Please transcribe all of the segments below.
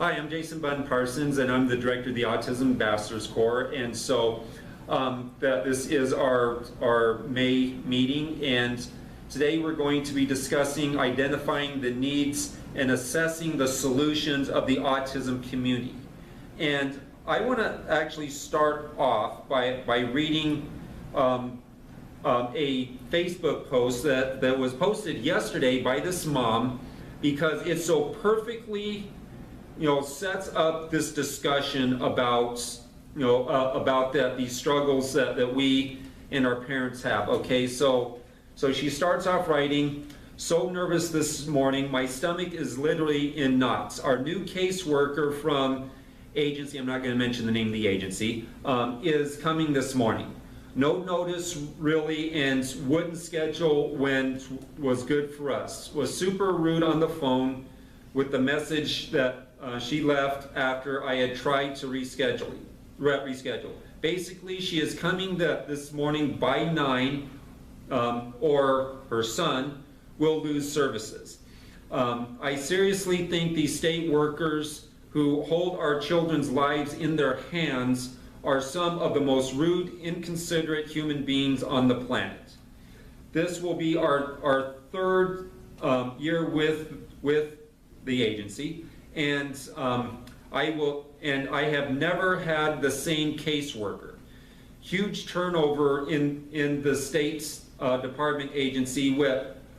Hi, I'm Jason Bunn-Parsons, and I'm the director of the Autism Ambassadors Corps. And so this is our May meeting, and today we're going to be discussing identifying the needs and assessing the solutions of the autism community. And I want to actually start off by reading a Facebook post that was posted yesterday by this mom, because it so perfectly sets up this discussion about these struggles that we and our parents have. Okay, so she starts off writing, "So nervous this morning, my stomach is literally in knots. Our new caseworker from agency," I'm not going to mention the name of the agency, is coming this morning. No notice really, and wouldn't schedule when was good for us. Was super rude on the phone with the message that she left after I had tried to reschedule. Basically, she is coming this morning by 9, or her son will lose services. I seriously think these state workers who hold our children's lives in their hands are some of the most rude, inconsiderate human beings on the planet. This will be our third year with the agency, and I have never had the same caseworker. Huge turnover in the state's department agency.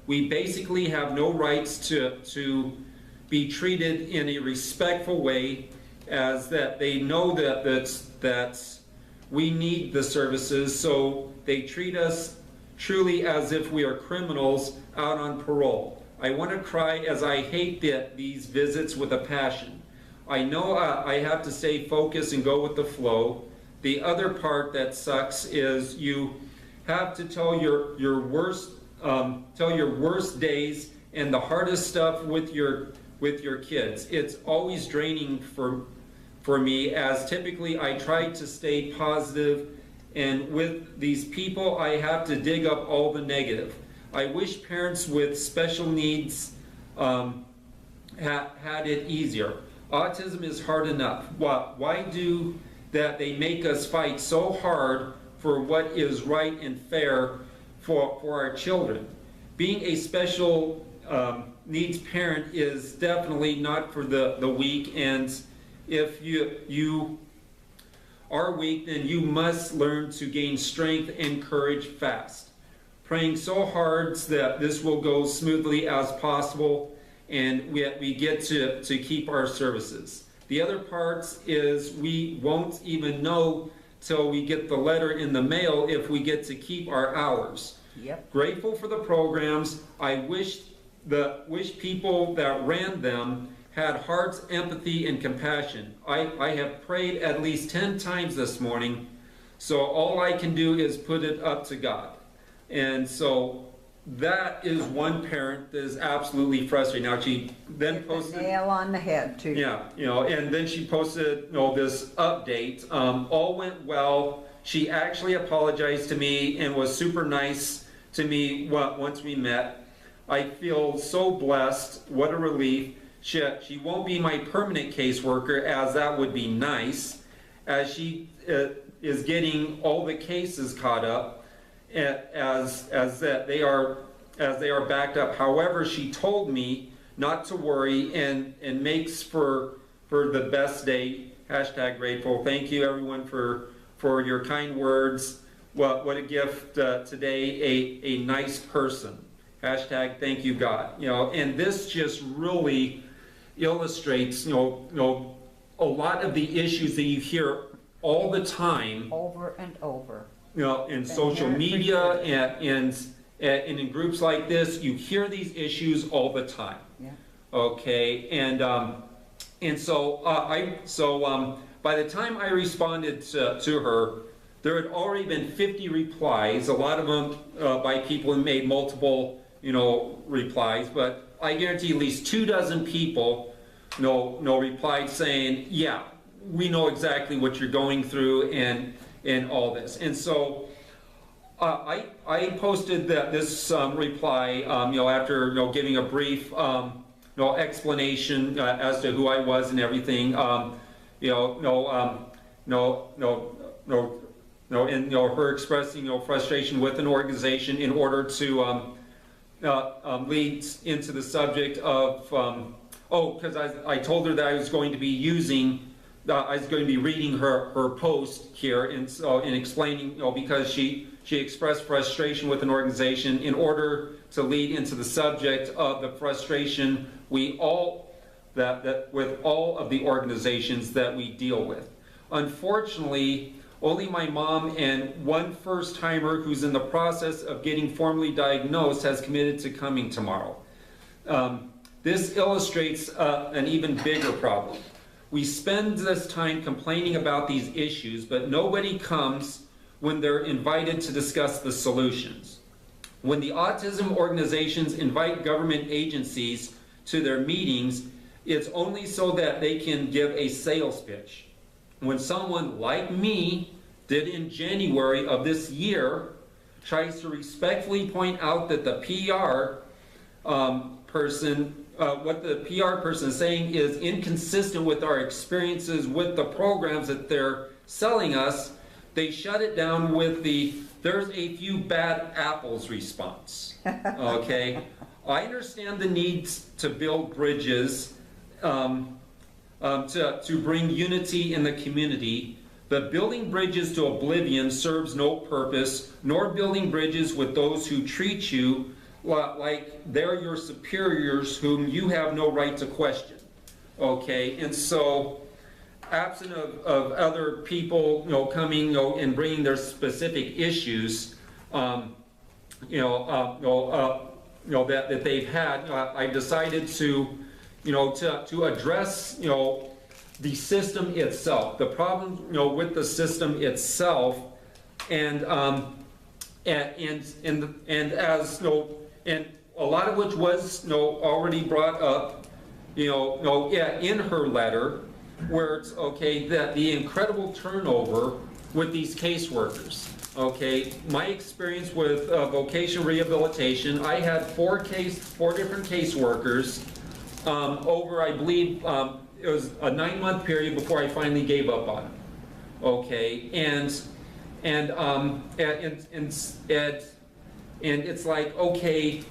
We basically have no rights to be treated in a respectful way, as that they know that we need the services, so they treat us truly as if we are criminals out on parole. I want to cry, as I hate these visits with a passion. I know I have to stay focused and go with the flow. The other part that sucks is you have to tell your worst days and the hardest stuff with your kids. It's always draining for me, as typically I try to stay positive, and with these people I have to dig up all the negative. I wish parents with special needs had it easier. Autism is hard enough. Why do that they make us fight so hard for what is right and fair for our children? Being a special needs parent is definitely not for the weak, and if you are weak, then you must learn to gain strength and courage fast. Praying so hard that this will go smoothly as possible, and we get to keep our services. The other part is we won't even know till we get the letter in the mail if we get to keep our hours. Yep. Grateful for the programs. I wish people that ran them had hearts, empathy, and compassion. I have prayed at least 10 times this morning, so all I can do is put it up to God. And so that is one parent that is absolutely frustrated. Now she then posted the nail on the head too. Yeah, and then she posted this update. All went well. She actually apologized to me and was super nice to me once we met. I feel so blessed. What a relief. She won't be my permanent caseworker, as that would be nice, as she is getting all the cases caught up, as they are backed up. However, she told me not to worry and makes for the best day. #grateful. Thank you everyone for your kind words. What a gift today. A nice person. #thank you God. And this just really illustrates a lot of the issues that you hear all the time over and over, in social media and in groups like this. You hear these issues all the time. Yeah. Okay, and so by the time I responded to her, there had already been 50 replies, a lot of them by people who made multiple replies, but I guarantee at least 24 people replied saying, yeah, we know exactly what you're going through and all this. And so I posted this reply, after giving a brief explanation as to who I was and everything. And her expressing frustration with an organization in order to lead into the subject of because I told her that I was going to be reading her post here, and so in explaining because she expressed frustration with an organization in order to lead into the subject of the frustration with all of the organizations that we deal with. Unfortunately, only my mom and one first-timer who's in the process of getting formally diagnosed has committed to coming tomorrow. This illustrates an even bigger problem. We spend this time complaining about these issues, but nobody comes when they're invited to discuss the solutions. When the autism organizations invite government agencies to their meetings, it's only so that they can give a sales pitch. When someone like me did in January of this year tries to respectfully point out that the PR person, what the PR person is saying is inconsistent with our experiences with the programs that they're selling us, they shut it down with the "there's a few bad apples" response. Okay? I understand the need to build bridges, to bring unity in the community, but building bridges to oblivion serves no purpose, nor building bridges with those who treat you like they're your superiors whom you have no right to question. Okay? And so, absent of other people, coming, and bringing their specific issues, that they've had, I decided to address, the system itself, the problem, with the system itself, and as and a lot of which was, already brought up, in her letter, where it's that the incredible turnover with these caseworkers. Okay, my experience with vocational rehabilitation, I had four different caseworkers over, I believe, it was a 9-month period before I finally gave up on them. Okay, and it's like, okay,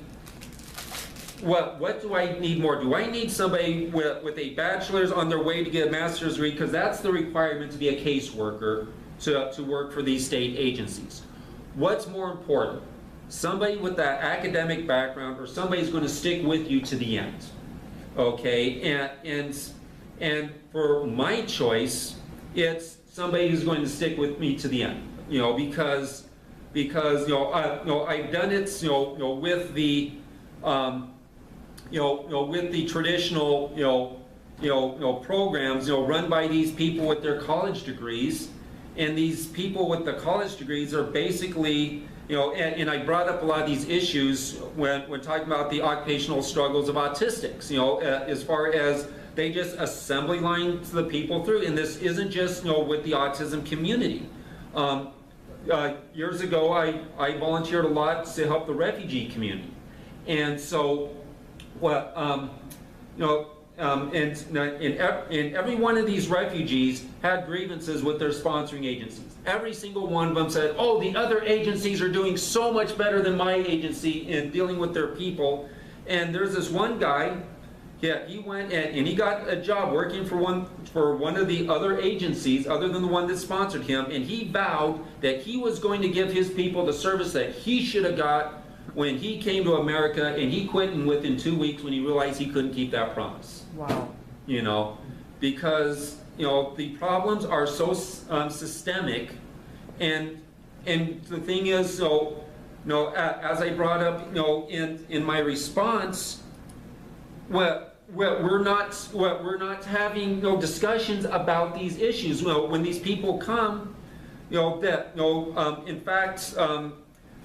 what do I need more? Do I need somebody with a bachelor's on their way to get a master's degree? Because that's the requirement to be a caseworker, to work for these state agencies. What's more important? Somebody with that academic background, or somebody who's going to stick with you to the end. Okay, and for my choice, it's somebody who's going to stick with me to the end. Because I've done it with the with the traditional programs run by these people with their college degrees, and these people with the college degrees are basically and I brought up a lot of these issues when talking about the occupational struggles of autistics, as far as they just assembly line the people through, and this isn't just with the autism community. Years ago, I volunteered a lot to help the refugee community, and so and every one of these refugees had grievances with their sponsoring agencies. Every single one of them said, "Oh, the other agencies are doing so much better than my agency in dealing with their people." And there's this one guy, he went and he got a job working for one of the other agencies other than the one that sponsored him, and he vowed that he was going to give his people the service that he should have got when he came to America, and he quit within 2 weeks when he realized he couldn't keep that promise. Wow. Because the problems are so systemic, and the thing is, as I brought up, in my response, we're not having discussions about these issues. When these people come, in fact,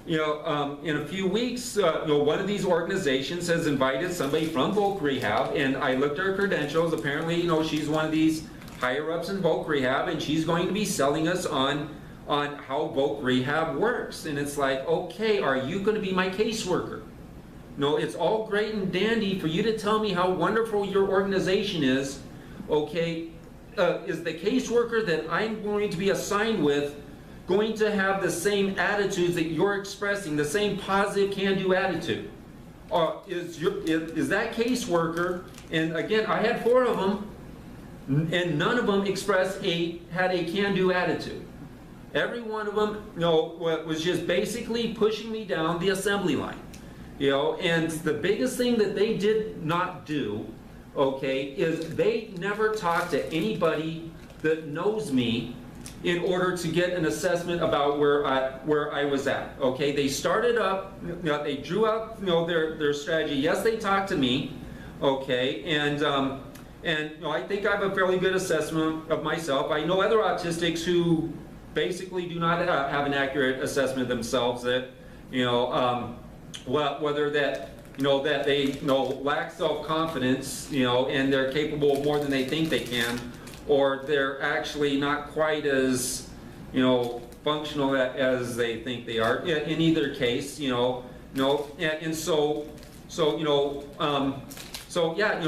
in a few weeks, one of these organizations has invited somebody from Voc Rehab, and I looked at her credentials. Apparently, she's one of these higher ups in Voc Rehab, and she's going to be selling us on how Voc Rehab works. And it's like, okay, are you going to be my caseworker? No, it's all great and dandy for you to tell me how wonderful your organization is, okay? Is the caseworker that I'm going to be assigned with going to have the same attitudes that you're expressing, the same positive can-do attitude? Is that caseworker, and again, I had 4 of them, and none of them had a can-do attitude. Every one of them, was just basically pushing me down the assembly line. And the biggest thing that they did not do, okay, is they never talked to anybody that knows me in order to get an assessment about where I was at. Okay, they started up, they drew out, their strategy. Yes, they talked to me, okay, and I think I have a fairly good assessment of myself. I know other autistics who basically do not have an accurate assessment themselves. That whether that that they lack self-confidence, and they're capable of more than they think they can, or they're actually not quite as functional as they think they are. In either case, and so yeah,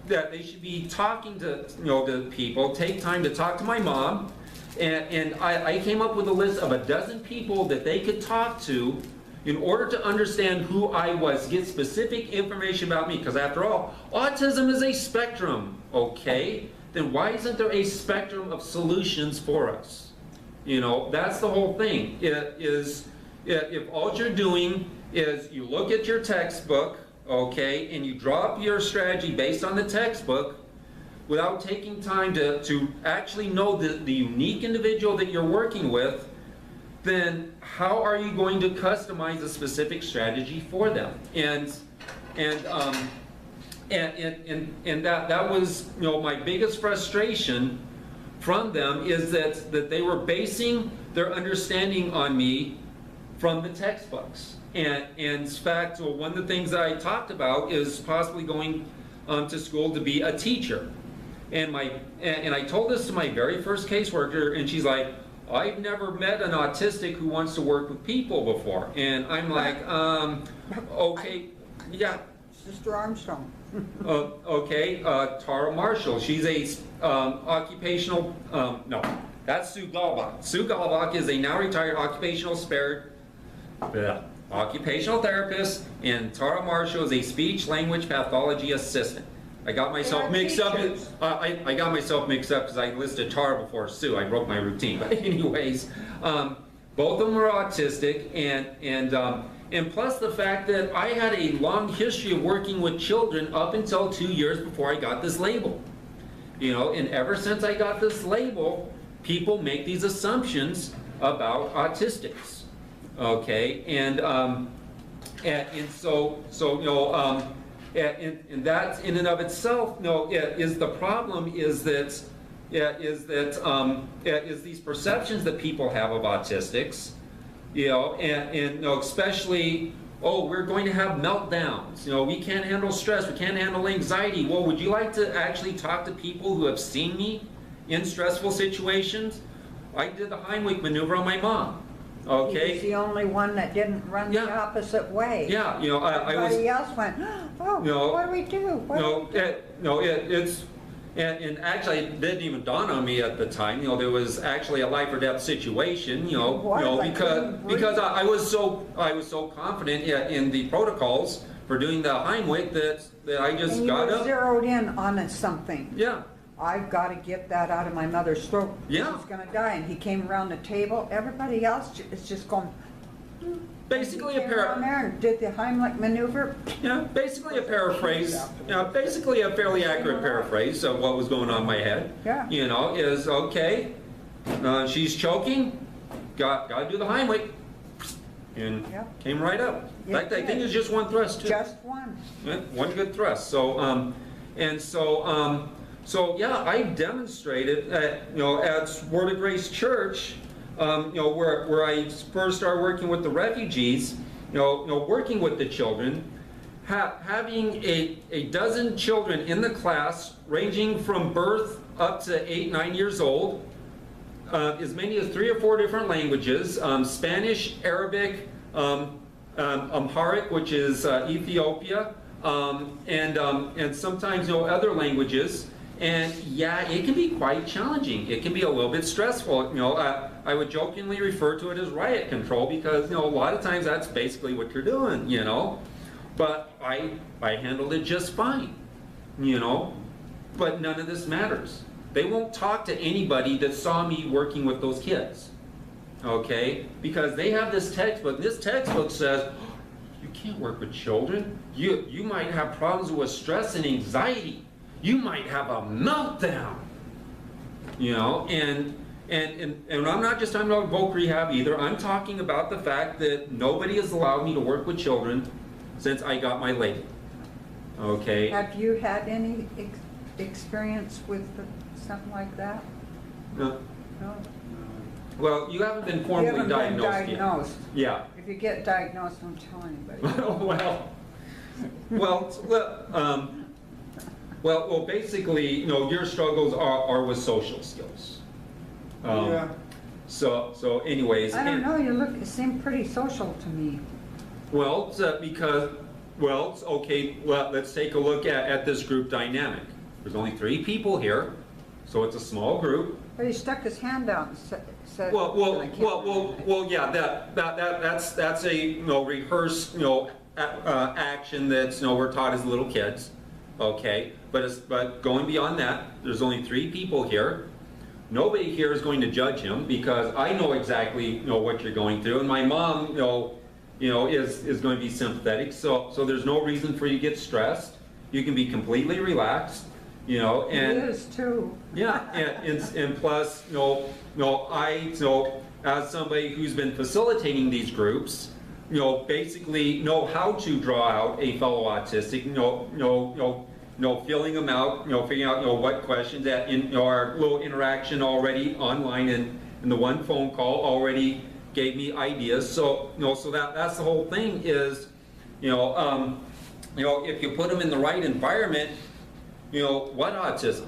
that they should be talking to to people. Take time to talk to my mom, and I came up with a list of 12 people that they could talk to in order to understand who I was, get specific information about me, because after all, autism is a spectrum, okay? Then why isn't there a spectrum of solutions for us? That's the whole thing. If all you're doing is you look at your textbook, okay, and you draw up your strategy based on the textbook without taking time to actually know the unique individual that you're working with, then how are you going to customize a specific strategy for them? And that was my biggest frustration from them, is that they were basing their understanding on me from the textbooks. And in fact, one of the things that I talked about is possibly going to school to be a teacher. And I told this to my very first caseworker, and she's like, I've never met an autistic who wants to work with people before. And I'm like, okay, yeah. Sister Armstrong. Okay, Tara Marshall. She's a occupational, no, that's Sue Galbach. Sue Galbach is a now retired occupational therapist, and Tara Marshall is a speech language pathology assistant. I got myself mixed up. I got myself mixed up because I listed Tara before Sue. I broke my routine. But anyways, both of them were autistic, and plus the fact that I had a long history of working with children up until 2 years before I got this label. And ever since I got this label, people make these assumptions about autistics. Okay, and that in and of itself, is the problem. Is these perceptions that people have of autistics, especially, we're going to have meltdowns. We can't handle stress. We can't handle anxiety. Well, would you like to actually talk to people who have seen me in stressful situations? I did the Heimlich maneuver on my mom. Okay. He was the only one that didn't run the opposite way. Yeah, I was. Everybody else went, oh, what do we do? And actually, it didn't even dawn on me at the time. There was actually a life or death situation. Because I was so confident in the protocols for doing the Heimlich that I just got up. And you were zeroed in on something. Yeah. I've got to get that out of my mother's throat. Yeah. She's going to die. And he came around the table. Everybody else is just going. Basically there and did the Heimlich maneuver. Yeah, basically a paraphrase. Basically a fairly accurate paraphrase of what was going on in my head. Yeah. Is okay. She's choking. Got to do the Heimlich. And came right up. In fact, I think it's just one thrust too. Just one. Yeah, one good thrust. So yeah, I demonstrated at Word of Grace Church, where I first started working with the refugees, working with the children, having a dozen children in the class, ranging from birth up to 8, 9 years old, as many as 3 or 4 different languages, Spanish, Arabic, Amharic, which is Ethiopia, and sometimes other languages. And yeah, it can be quite challenging. It can be a little bit stressful. I would jokingly refer to it as riot control because a lot of times that's basically what you're doing. But I handled it just fine. But none of this matters. They won't talk to anybody that saw me working with those kids. Okay? Because they have this textbook. This textbook says, you can't work with children. You might have problems with stress and anxiety. You might have a meltdown. And I'm not just talking about voc rehab either. I'm talking about the fact that nobody has allowed me to work with children since I got my label. Okay? Have you had any experience with something like that? No. No? Well, you haven't been You formally haven't been diagnosed. yet. If you get diagnosed, don't tell anybody. Yeah. Well, basically, your struggles are with social skills. Yeah. So anyways. I don't know, you seem pretty social to me. Well, okay, let's take a look at this group dynamic. There's only 3 people here, so it's a small group. But he stuck his hand out and said. Yeah, that's a rehearsed action that's we're taught as little kids, okay. But going beyond that, there's only 3 people here. Nobody here is going to judge him because I know exactly what you're going through, and my mom is going to be sympathetic. So there's no reason for you to get stressed. You can be completely relaxed. And it is too. Yeah, and plus, I, as somebody who's been facilitating these groups, basically know how to draw out a fellow autistic, filling them out, figuring out, what questions that in our little interaction already online and the one phone call already gave me ideas. So, so that's the whole thing is, if you put them in the right environment, what autism?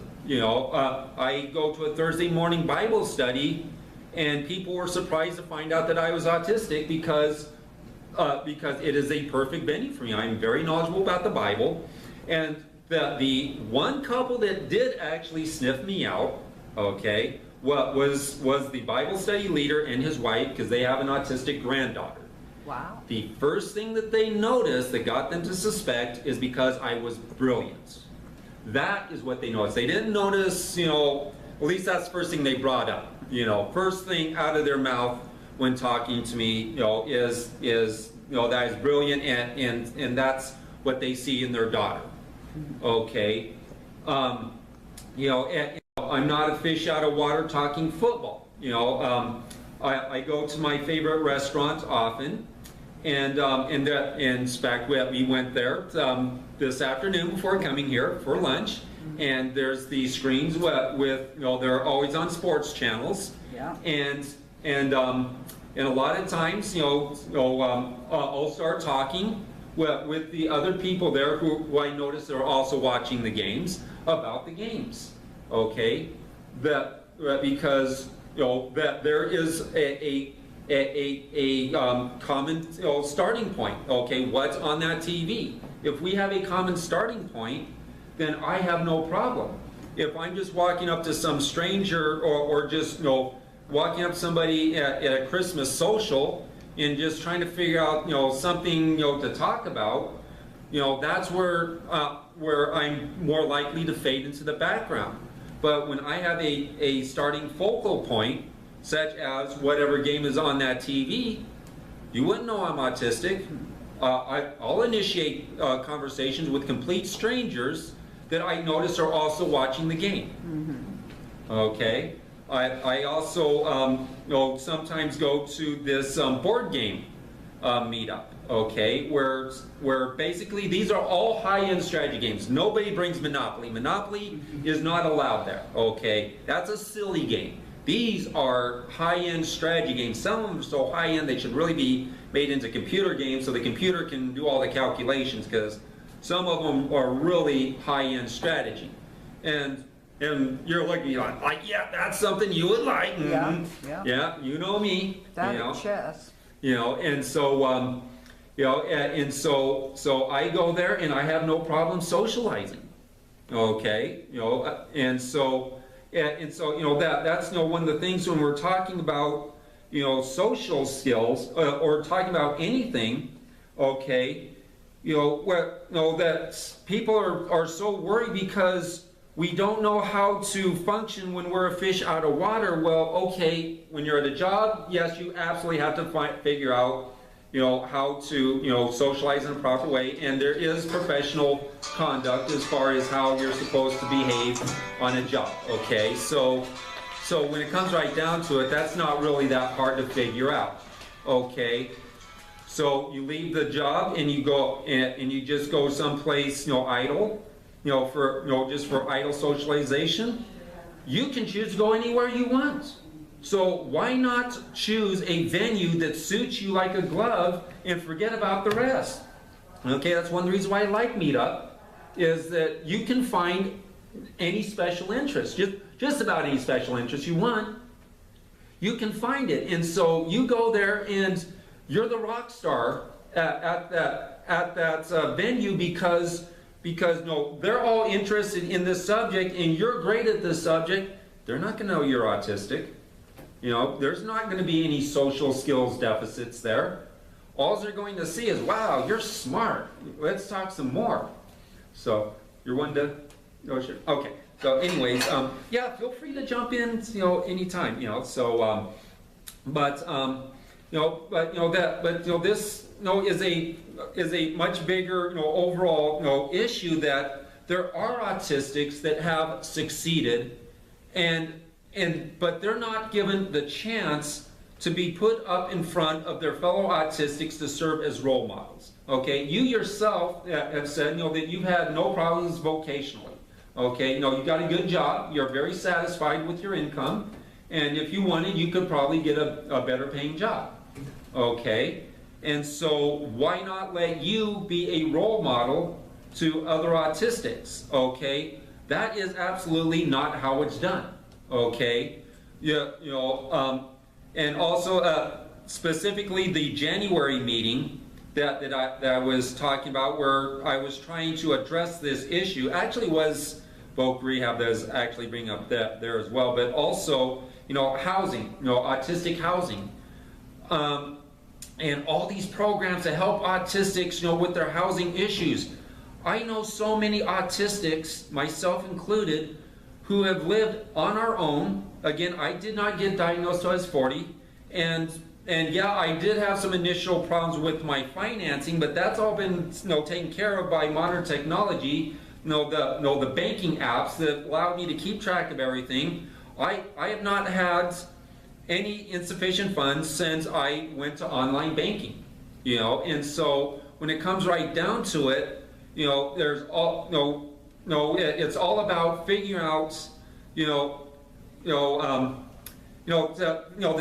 I go to a Thursday morning Bible study and people were surprised to find out that I was autistic because it is a perfect venue for me. I'm very knowledgeable about the Bible. And the one couple that did actually sniff me out, okay, was the Bible study leader and his wife because they have an autistic granddaughter. Wow. The first thing that they noticed that got them to suspect is because I was brilliant. That is what they noticed. They didn't notice, at least that's the first thing they brought up. First thing out of their mouth when talking to me, is that I was brilliant and that's what they see in their daughter. Okay. I'm not a fish out of water talking football. I go to my favorite restaurant often. And in fact, we went there this afternoon before coming here for lunch. And there's the screens with they're always on sports channels. Yeah. And a lot of times, I'll start talking with the other people there who I notice are also watching the games about the games. Okay, because that there is a common starting point. Okay, what's on that TV? If we have a common starting point, then I have no problem. If I'm just walking up to some stranger or just walking up to somebody at a Christmas social and just trying to figure out something to talk about, that's where I'm more likely to fade into the background. But when I have a starting focal point, such as whatever game is on that TV, you wouldn't know I'm autistic. I'll initiate conversations with complete strangers that I notice are also watching the game. Mm-hmm. Okay. I also sometimes go to this board game meetup. Okay, where basically these are all high-end strategy games. Nobody brings Monopoly. Monopoly is not allowed there. Okay, that's a silly game. These are high-end strategy games. Some of them are so high-end they should really be made into computer games so the computer can do all the calculations, because some of them are really high-end strategy. And you're looking like, yeah, that's something you would like. Mm-hmm. Yeah. Yeah, you know me. That chess. And so, You know, and so I go there and I have no problem socializing. Okay, you know, and so you know that's you know one of the things when we're talking about you know social skills or talking about anything. Okay, you know where you know that people are so worried because we don't know how to function when we're a fish out of water. Well, okay, when you're at a job, yes, you absolutely have to figure out you know how to you know socialize in a proper way, and there is professional conduct as far as how you're supposed to behave on a job. Okay, so when it comes right down to it, that's not really that hard to figure out. Okay, so you leave the job and you go and you just go someplace you know idle, you know for you know just for idle socialization. You can choose to go anywhere you want. So why not choose a venue that suits you like a glove and forget about the rest? Okay, that's one of the reasons why I like Meetup, is that you can find any special interest, just about any special interest you want, you can find it. And so you go there and you're the rock star at that venue because no, they're all interested in this subject and you're great at this subject. They're not going to know you're autistic. You know, there's not going to be any social skills deficits there. All they're going to see is, wow, you're smart. Let's talk some more. So, you're one to, oh, sure. Okay. So, anyways, yeah, feel free to jump in, you know, anytime, you know. So, you know, this, you know, is a much bigger, you know, overall, you know, issue that there are autistics that have succeeded, but they're not given the chance to be put up in front of their fellow autistics to serve as role models. Okay, you yourself have said, you know, that you've had no problems vocationally. Okay, you know, you got a good job, you're very satisfied with your income, and if you wanted, you could probably get a better paying job. Okay, and so why not let you be a role model to other autistics? Okay, that is absolutely not how it's done. Okay, yeah, you know, and also specifically the January meeting that I was talking about, where I was trying to address this issue, actually was voc rehab that is actually bringing up that there as well, but also, you know, housing, you know, autistic housing, and all these programs to help autistics, you know, with their housing issues. I know so many autistics, myself included, who have lived on our own. Again, I did not get diagnosed till I was 40, and yeah, I did have some initial problems with my financing, but that's all been, you know, taken care of by modern technology. You know, the banking apps that allow me to keep track of everything. I have not had any insufficient funds since I went to online banking. You know, and so when it comes right down to it, you know, there's all, no, it's all about figuring out, the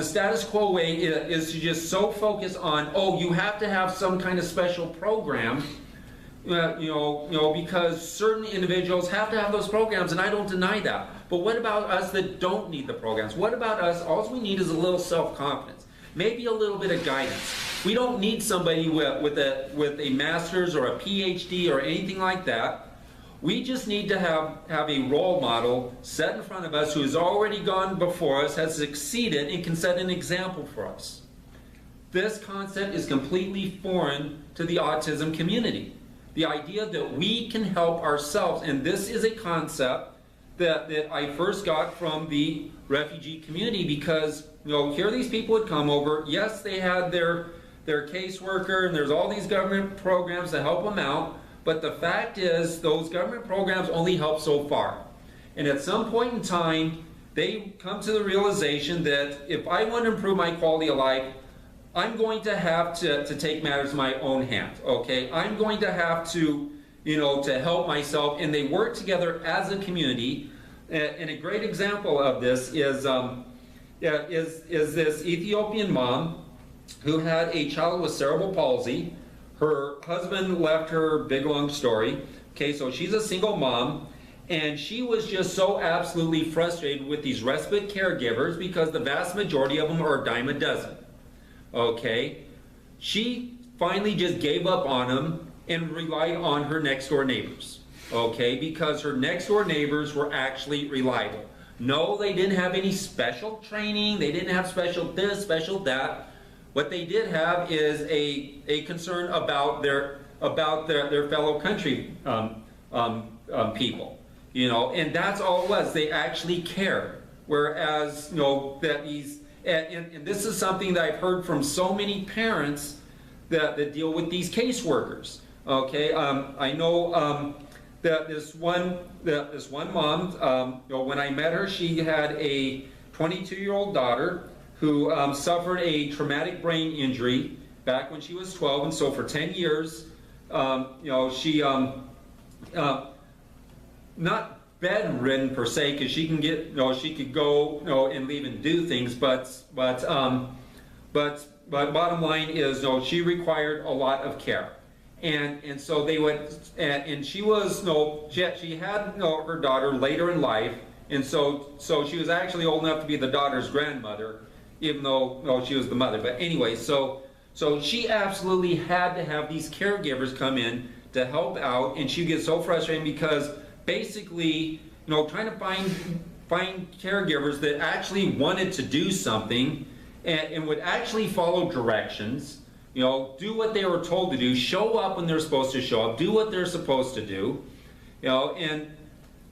status quo way is to just so focus on, oh, you have to have some kind of special program, because certain individuals have to have those programs, and I don't deny that. But what about us that don't need the programs? What about us? All we need is a little self-confidence, maybe a little bit of guidance. We don't need somebody with a master's or a PhD or anything like that. We just need to have a role model set in front of us who has already gone before us, has succeeded, and can set an example for us. This concept is completely foreign to the autism community. The idea that we can help ourselves, and this is a concept that I first got from the refugee community, because here these people would come over. Yes, they had their caseworker, and there's all these government programs to help them out. But the fact is, those government programs only help so far. And at some point in time, they come to the realization that if I want to improve my quality of life, I'm going to have to take matters in my own hands, okay? I'm going to have to, to help myself, and they work together as a community. And a great example of this is this Ethiopian mom who had a child with cerebral palsy. Her husband left her, big long story. Okay, so she's a single mom, and she was just so absolutely frustrated with these respite caregivers because the vast majority of them are a dime a dozen. Okay, she finally just gave up on them and relied on her next door neighbors, okay, because her next door neighbors were actually reliable. No, they didn't have any special training, they didn't have special this, special that. What they did have is a concern about their fellow country people, you know, and that's all it was. They actually cared. Whereas, you know, that these, and this is something that I've heard from so many parents that deal with these caseworkers. Okay, I know that this one mom, you know, when I met her, she had a 22-year-old daughter who suffered a traumatic brain injury back when she was 12, and so for 10 years, you know, she not bedridden per se, because she can get, you know, she could go, you know, and leave and do things, but bottom line is, you know, she required a lot of care, and so they would, and she was, you know, she had, you know, her daughter later in life, and so she was actually old enough to be the daughter's grandmother, even though, you know, she was the mother. But anyway, so she absolutely had to have these caregivers come in to help out, and she gets so frustrated because basically, you know, trying to find caregivers that actually wanted to do something and would actually follow directions, you know, do what they were told to do, show up when they're supposed to show up, do what they're supposed to do, you know, and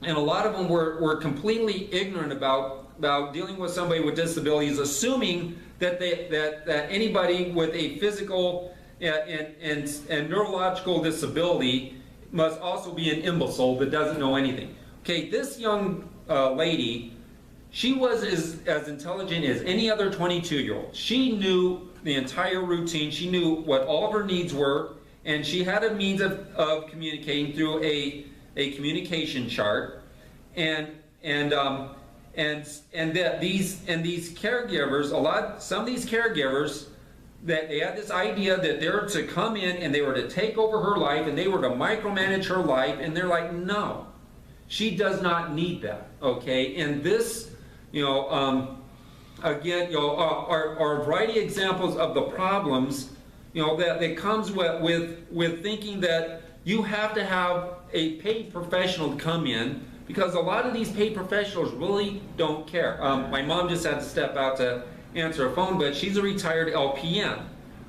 a lot of them were completely ignorant about dealing with somebody with disabilities, assuming that that anybody with a physical and neurological disability must also be an imbecile that doesn't know anything. Okay, this young lady, she was as intelligent as any other 22-year-old. She knew the entire routine. She knew what all of her needs were, and she had a means of communicating through a communication chart. And these caregivers, some of these caregivers, that they had this idea that they were to come in and they were to take over her life and they were to micromanage her life, and they're like, no, she does not need that, okay? And this, you know, again, you know, are a variety of examples of the problems, you know, that comes with thinking that you have to have a paid professional to come in, because a lot of these paid professionals really don't care. My mom just had to step out to answer a phone, but she's a retired LPN,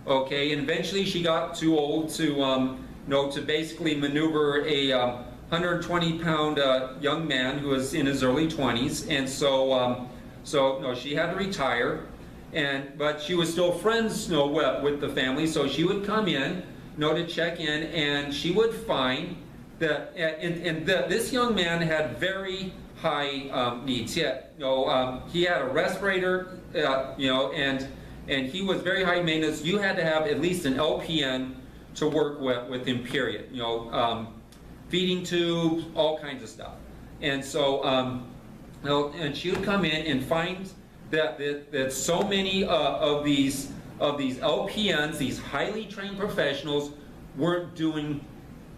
okay, and eventually she got too old to, you know, to basically maneuver a 120-pound young man who was in his early 20s, and so you know, she had to retire, but she was still friends, you know, with the family, so she would come in, you know, to check in, and she would find that, this young man had very high needs. He had, you know, he had a respirator, you know, and he was very high maintenance. You had to have at least an LPN to work with him, period. You know, feeding tubes, all kinds of stuff. And so, you know, and she would come in and find that so many of these LPNs, these highly trained professionals, weren't doing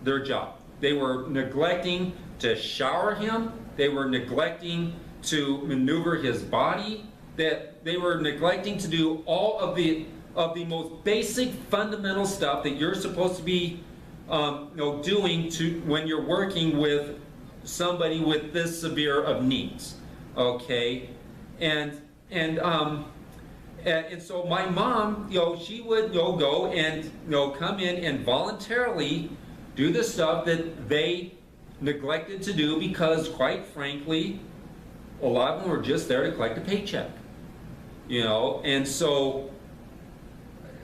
their job. They were neglecting to shower him. They were neglecting to maneuver his body. That they were neglecting to do all of the most basic fundamental stuff that you're supposed to be, you know, doing when you're working with somebody with this severe of needs. Okay, and so my mom, you know, she would, you know, go and, you know, come in and voluntarily do the stuff that they neglected to do, because quite frankly, a lot of them were just there to collect a paycheck, you know. And so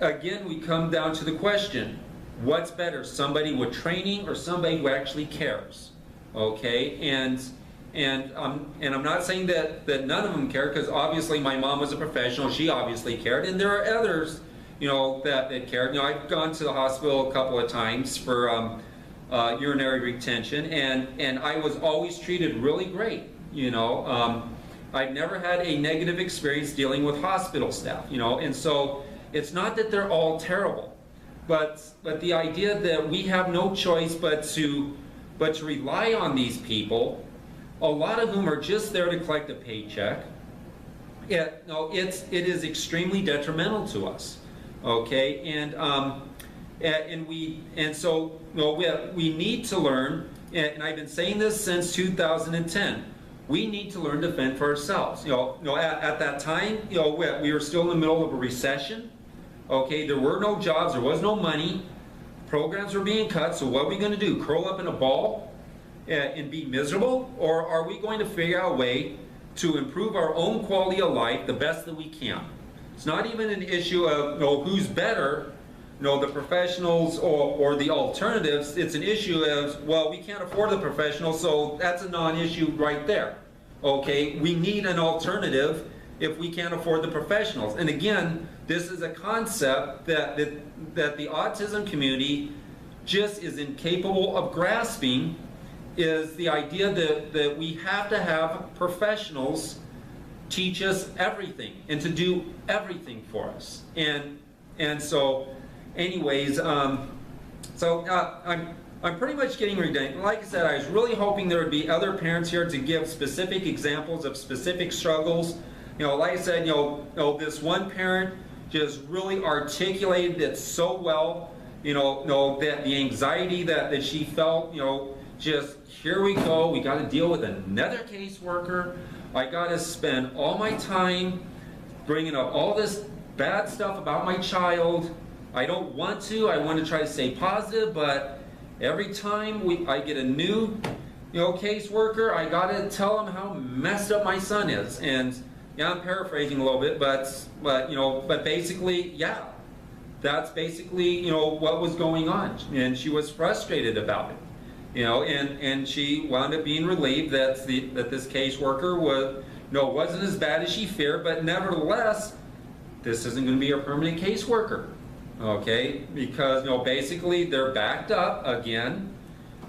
again, we come down to the question, what's better, somebody with training or somebody who actually cares? Okay, and I'm not saying that none of them care, because obviously my mom was a professional, she obviously cared, and there are others, you know, that cared. You know, I've gone to the hospital a couple of times for urinary retention, and I was always treated really great, you know. I've never had a negative experience dealing with hospital staff, you know, and so it's not that they're all terrible, but the idea that we have no choice but to rely on these people, a lot of whom are just there to collect a paycheck, it is extremely detrimental to us, okay? And And so we need to learn, and I've been saying this since 2010. We need to learn to fend for ourselves. At that time, we were still in the middle of a recession. Okay, there were no jobs, there was no money, programs were being cut. So what are we going to do? Curl up in a ball and be miserable, or are we going to figure out a way to improve our own quality of life the best that we can? It's not even an issue of who's better, the professionals or the alternatives. It's an issue of, well, we can't afford the professionals, so that's a non-issue right there. Okay, we need an alternative if we can't afford the professionals. And again, this is a concept that the autism community just is incapable of grasping, is the idea that we have to have professionals teach us everything and to do everything for us. And so anyways, I'm pretty much getting redundant. Like I said, I was really hoping there would be other parents here to give specific examples of specific struggles. Like I said, this one parent just really articulated it so well, that the anxiety that she felt, just here we go, we got to deal with another caseworker. I got to spend all my time bringing up all this bad stuff about my child. I don't want to. I want to try to stay positive, but every time I get a new, caseworker, I got to tell them how messed up my son is. And yeah, I'm paraphrasing a little bit, but basically, yeah, that's basically what was going on, and she was frustrated about it, and she wound up being relieved that this caseworker wasn't as bad as she feared, but nevertheless, this isn't going to be a permanent caseworker. Okay, because basically they're backed up again.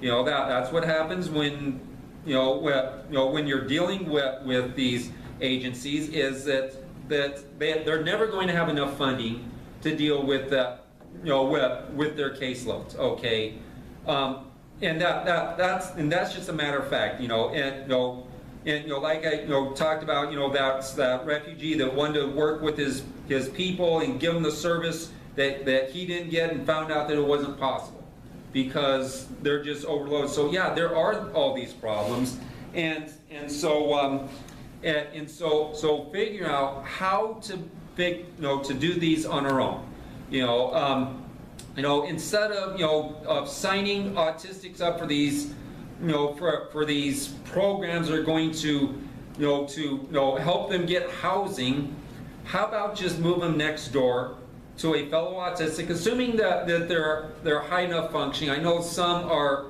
That's what happens when when you're dealing with these agencies, is that they're never going to have enough funding to deal with with their caseloads. Okay, and that's just a matter of fact. Like I talked about, that's that refugee that wanted to work with his people and give them the service that he didn't get, and found out that it wasn't possible because they're just overloaded. So yeah, there are all these problems, and so figuring out how to to do these on our own. Instead of signing autistics up for these for these programs that are going to help them get housing, how about just move them next door to a fellow autistic, assuming that they're high enough functioning. I know some are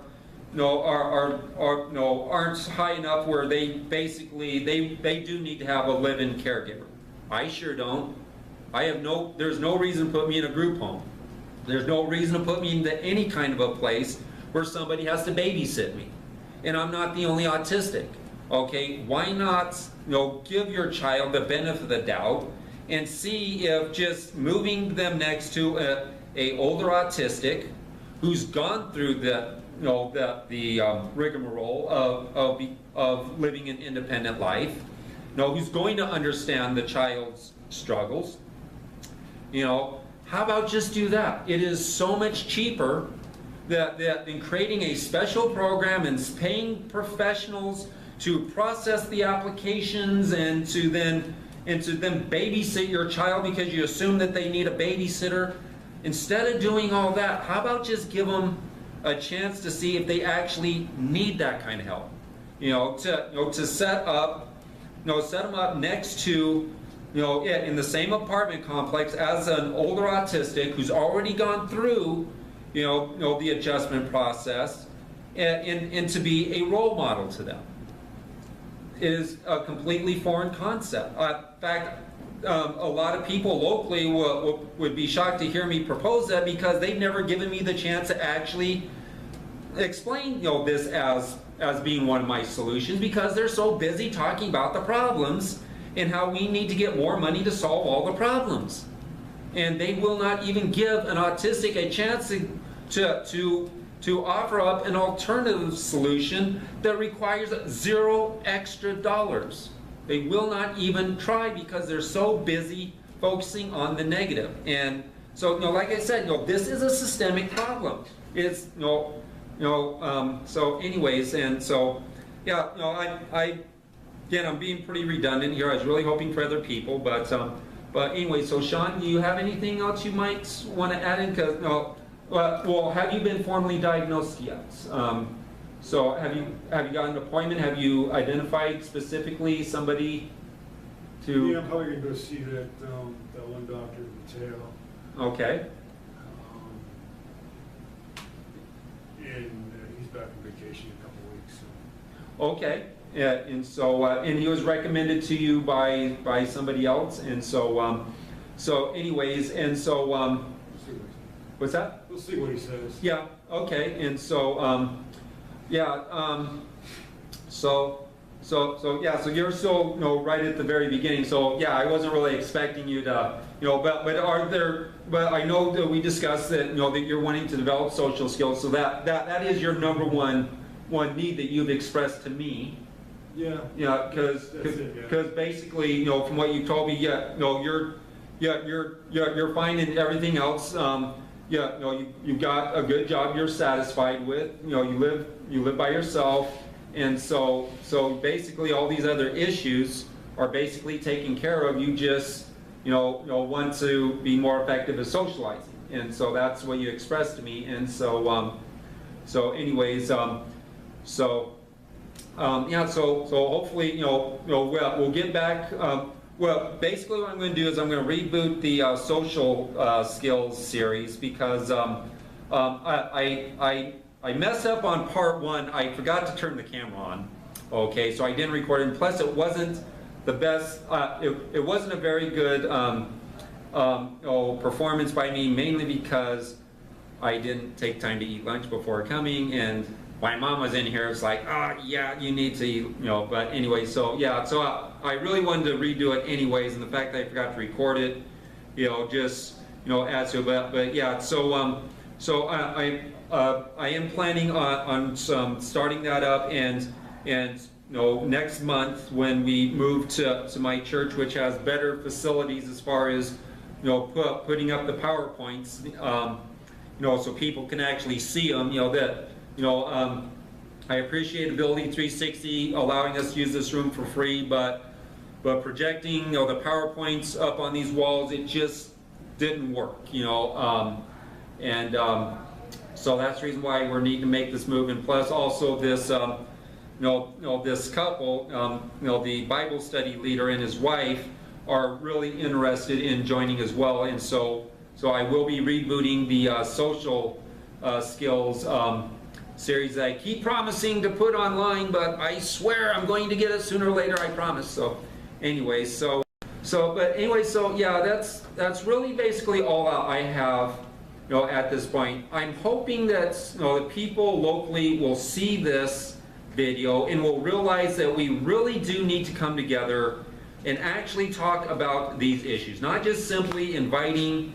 aren't high enough where they basically they do need to have a live-in caregiver. I sure don't. There's no reason to put me in a group home. There's no reason to put me into any kind of a place where somebody has to babysit me. And I'm not the only autistic. Okay, why not give your child the benefit of the doubt and see if just moving them next to a older autistic who's gone through the rigmarole of living an independent life, who's going to understand the child's struggles, how about just do that? It is so much cheaper than creating a special program and paying professionals to process the applications and to then babysit your child because you assume that they need a babysitter. Instead of doing all that, how about just give them a chance to see if they actually need that kind of help? To set them up next to, in the same apartment complex as an older autistic who's already gone through, the adjustment process, and to be a role model to them. It is a completely foreign concept. In fact, a lot of people locally would be shocked to hear me propose that because they've never given me the chance to actually explain this as being one of my solutions, because they're so busy talking about the problems and how we need to get more money to solve all the problems. And they will not even give an autistic a chance to offer up an alternative solution that requires $0 extra. They will not even try because they're so busy focusing on the negative. And so, like I said, this is a systemic problem. It's, so anyways, and so, yeah, again, I'm being pretty redundant here. I was really hoping for other people, but anyway, so Sean, do you have anything else you might want to add in? Because, well, have you been formally diagnosed yet? So have you got an appointment? Have you identified specifically somebody to? Yeah, I'm probably going to go see that one doctor, Mateo. Okay. And he's back on vacation in a couple of weeks. So. Okay. Yeah, and so and he was recommended to you by somebody else, and so so anyways, and so what's that? We'll see what he says. Yeah. Okay. And so yeah. So yeah. So you're still right at the very beginning. So yeah, I wasn't really expecting you to but are there? But I know that we discussed that that you're wanting to develop social skills. So that is your number one need that you've expressed to me. Yeah. Yeah, because basically, from what you told me, you're fine in everything else. You've got a good job you're satisfied with. You live by yourself, and so basically all these other issues are basically taken care of. You just want to be more effective at socializing, and so that's what you expressed to me. And so anyways, yeah, so hopefully, we'll get back. Well, basically what I'm going to do is I'm going to reboot the social skills series because I messed up on part 1. I forgot to turn the camera on. Okay, so I didn't record it. And plus, it wasn't the best. It wasn't a very good performance by me, mainly because I didn't take time to eat lunch before coming, and my mom was in here. It's like, yeah, you need to eat, but anyway, so yeah, so I really wanted to redo it anyways, and the fact that I forgot to record it, just adds to it. But yeah, so I am planning on starting that up, and next month when we move to my church, which has better facilities as far as putting up the PowerPoints, so people can actually see them, I appreciate Ability 360 allowing us to use this room for free, but projecting, the PowerPoints up on these walls, it just didn't work, and so that's the reason why we're needing to make this move. And plus, also this, this couple, the Bible study leader and his wife are really interested in joining as well, and so I will be rebooting the social skills series that I keep promising to put online, but I swear I'm going to get it sooner or later, I promise. So anyway, so yeah, that's really basically all I have at this point. I'm hoping that the people locally will see this video and will realize that we really do need to come together and actually talk about these issues, not just simply inviting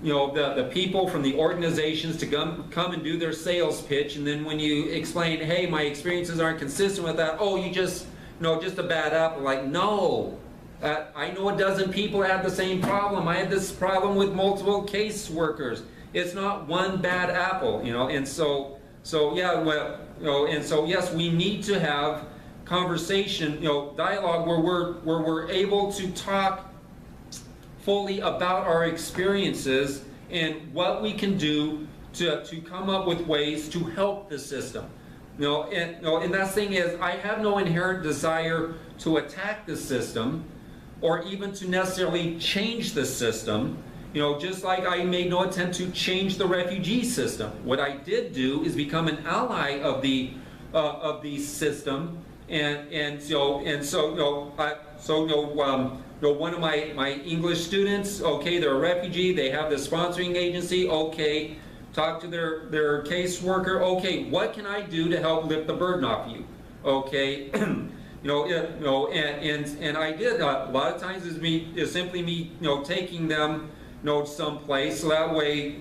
the people from the organizations to come and do their sales pitch, and then when you explain, hey, my experiences aren't consistent with that, oh, you just a bad apple. Like, no, I know a dozen people have the same problem. I had this problem with multiple caseworkers. It's not one bad apple, and so yeah, well, and so yes, we need to have conversation, dialogue where we're able to talk fully about our experiences and what we can do to come up with ways to help the system. And that thing is, I have no inherent desire to attack the system or even to necessarily change the system. Just like I made no attempt to change the refugee system. What I did do is become an ally of the system, and so one of my English students, okay, they're a refugee, they have this sponsoring agency, okay, talk to their caseworker, okay, what can I do to help lift the burden off you, okay, and I did, a lot of times is simply me, taking them, someplace, so that way,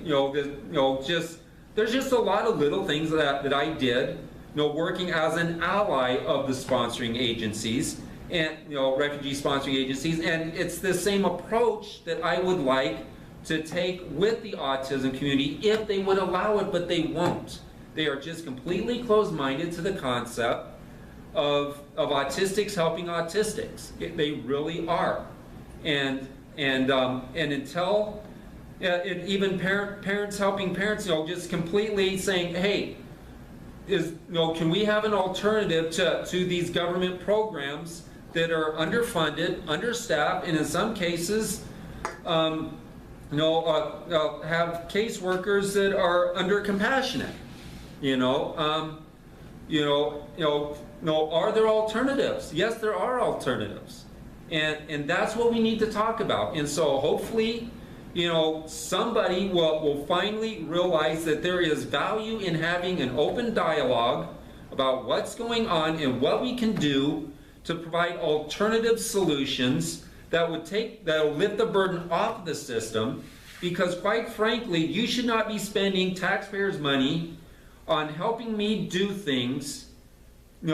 there's just a lot of little things that I did, working as an ally of the sponsoring agencies, and refugee sponsoring agencies, and it's the same approach that I would like to take with the autism community if they would allow it, but they won't. They are just completely closed-minded to the concept of autistics helping autistics. They really are. And until even parents helping parents, just completely saying, hey, can we have an alternative to these government programs that are underfunded, understaffed, and in some cases, have caseworkers that are undercompassionate. Are there alternatives? Yes, there are alternatives, and that's what we need to talk about. And so hopefully, somebody will finally realize that there is value in having an open dialogue about what's going on and what we can do to provide alternative solutions that will lift the burden off of the system, because quite frankly, you should not be spending taxpayers' money on helping me do things, in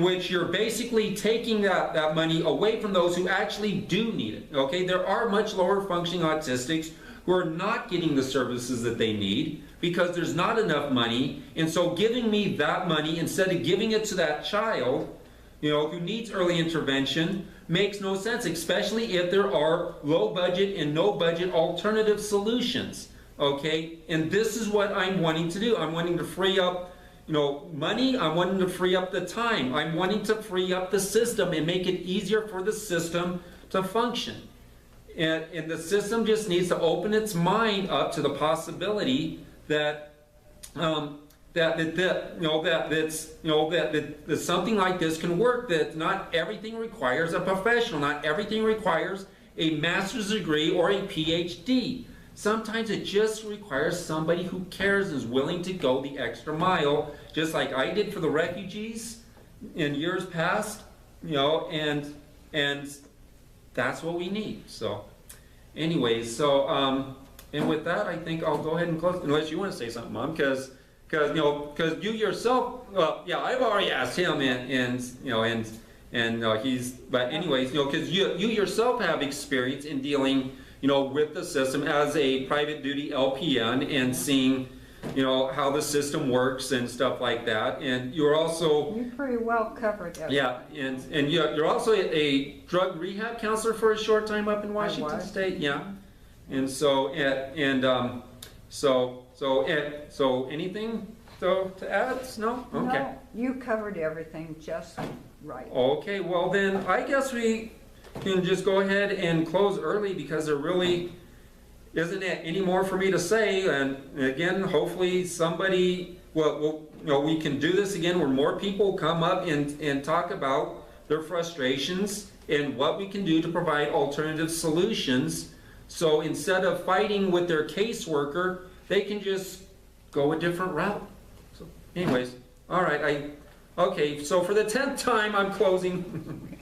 which you're basically taking that money away from those who actually do need it. Okay, there are much lower functioning autistics who are not getting the services that they need because there's not enough money, and so giving me that money instead of giving it to that child, who needs early intervention, makes no sense, especially if there are low budget and no budget alternative solutions. Okay, and this is what I'm wanting to do. I'm wanting to free up money. I'm wanting to free up the time. I'm wanting to free up the system and make it easier for the system to function. And the system just needs to open its mind up to the possibility that that something like this can work. That not everything requires a professional. Not everything requires a master's degree or a PhD. Sometimes it just requires somebody who cares and is willing to go the extra mile, just like I did for the refugees in years past, and that's what we need. So, anyways, and with that, I think I'll go ahead and close, unless you want to say something, Mom, because you yourself, I've already asked him, but anyways, because you yourself have experience in dealing with the system as a private duty LPN and seeing, how the system works and stuff like that. And you're also... You pretty well covered that. Yeah, and you're also a drug rehab counselor for a short time up in Washington State. Yeah. And so, so anything to add? No? Okay. No, you covered everything just right. Okay, well then, I guess we can just go ahead and close early because there really isn't any more for me to say. And again, hopefully somebody, we can do this again where more people come up and talk about their frustrations and what we can do to provide alternative solutions. So instead of fighting with their caseworker, they can just go a different route. So anyways, all right, okay, so for the 10th time, I'm closing.